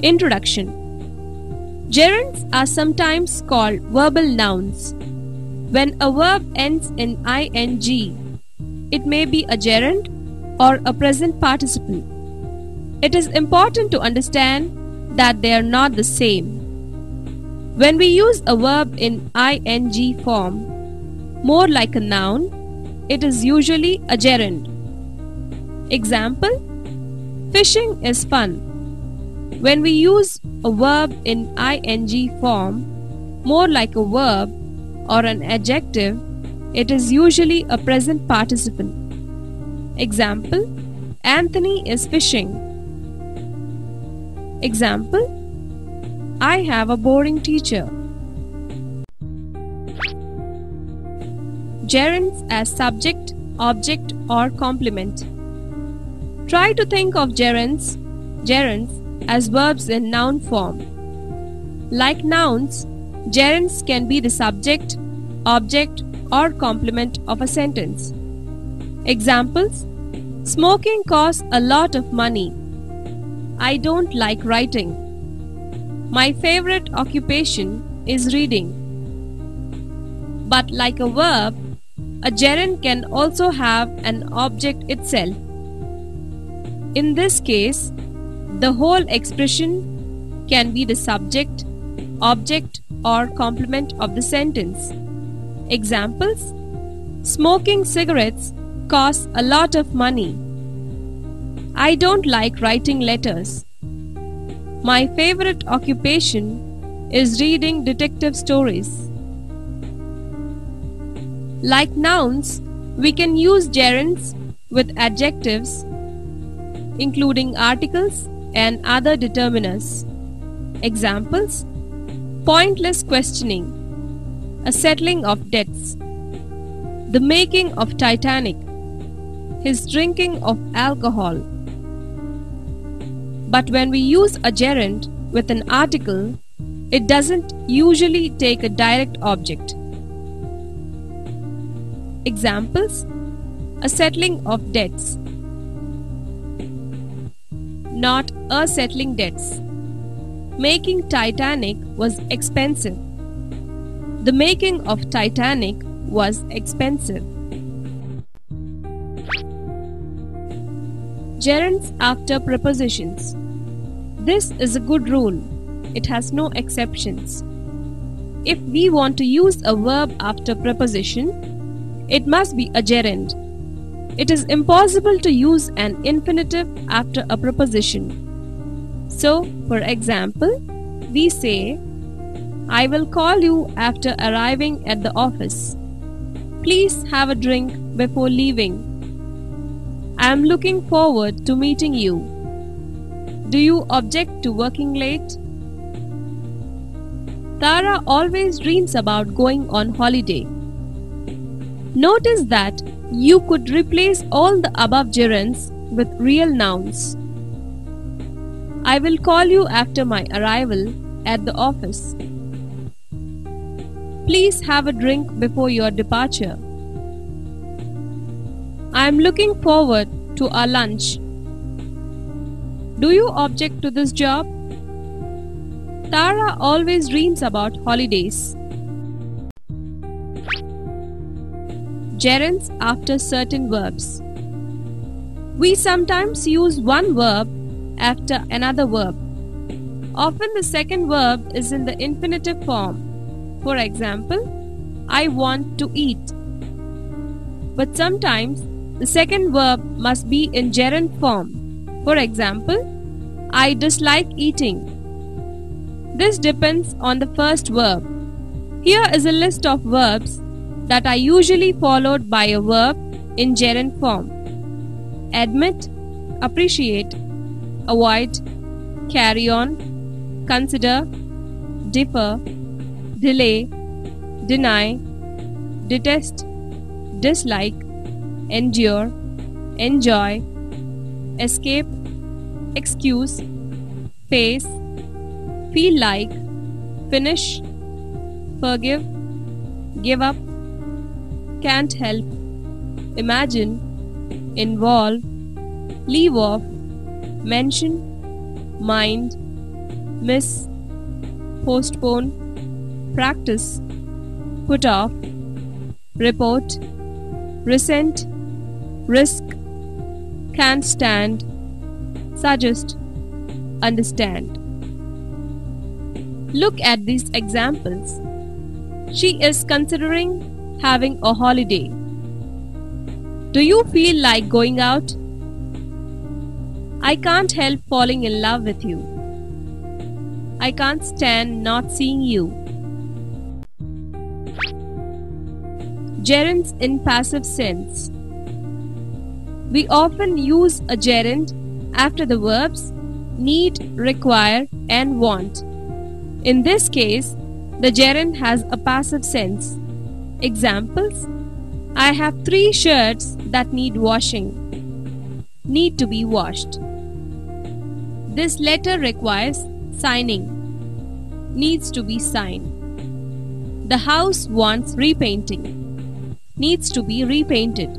Introduction. Gerunds are sometimes called verbal nouns. When a verb ends in ing, it may be a gerund or a present participle. It is important to understand that they are not the same. When we use a verb in ing form, more like a noun, it is usually a gerund. Example: fishing is fun. When we use a verb in ing form, more like a verb or an adjective, it is usually a present participle. Example: Anthony is fishing. Example: I have a boring teacher. Gerunds as subject, object or complement. Try to think of gerunds as verbs in noun form. Like nouns, gerunds can be the subject, object or complement of a sentence. Examples: smoking costs a lot of money. I don't like writing. My favorite occupation is reading. But like a verb, a gerund can also have an object itself. In this case, the whole expression can be the subject, object or complement of the sentence. Examples: smoking cigarettes costs a lot of money. I don't like writing letters. My favorite occupation is reading detective stories. Like nouns, we can use gerunds with adjectives, including articles and other determiners. Examples: pointless questioning, a settling of debts, the making of Titanic, his drinking of alcohol. But when we use a gerund with an article, it doesn't usually take a direct object. Examples: a settling of debts, not a settling debts. Making Titanic was expensive. The making of Titanic was expensive. Gerunds after prepositions. This is a good rule. It has no exceptions. If we want to use a verb after preposition, it must be a gerund. It is impossible to use an infinitive after a preposition. So, for example, we say, I will call you after arriving at the office. Please have a drink before leaving. I am looking forward to meeting you. Do you object to working late? Tara always dreams about going on holiday. Notice that you could replace all the above gerunds with real nouns. I will call you after my arrival at the office. Please have a drink before your departure. I am looking forward to our lunch. Do you object to this job? Tara always dreams about holidays. Gerunds after certain verbs. We sometimes use one verb after another verb. Often the second verb is in the infinitive form. For example, I want to eat. But sometimes the second verb must be in gerund form. For example, I dislike eating. This depends on the first verb. Here is a list of verbs that are usually followed by a verb in gerund form: admit, appreciate, avoid, carry on, consider, differ, delay, deny, detest, dislike, endure, enjoy, escape, excuse, face, feel like, finish, forgive, give up, can't help, imagine, involve, leave off, mention, mind, miss, postpone, practice, put off, report, resent, risk, can't stand, suggest, understand. Look at these examples. She is considering having a holiday. Do you feel like going out? I can't help falling in love with you. I can't stand not seeing you. Gerunds in passive sense. We often use a gerund after the verbs need, require, and want. In this case, the gerund has a passive sense. Examples: I have 3 shirts that need washing. Need to be washed. This letter requires signing. Needs to be signed. The house wants repainting. Needs to be repainted.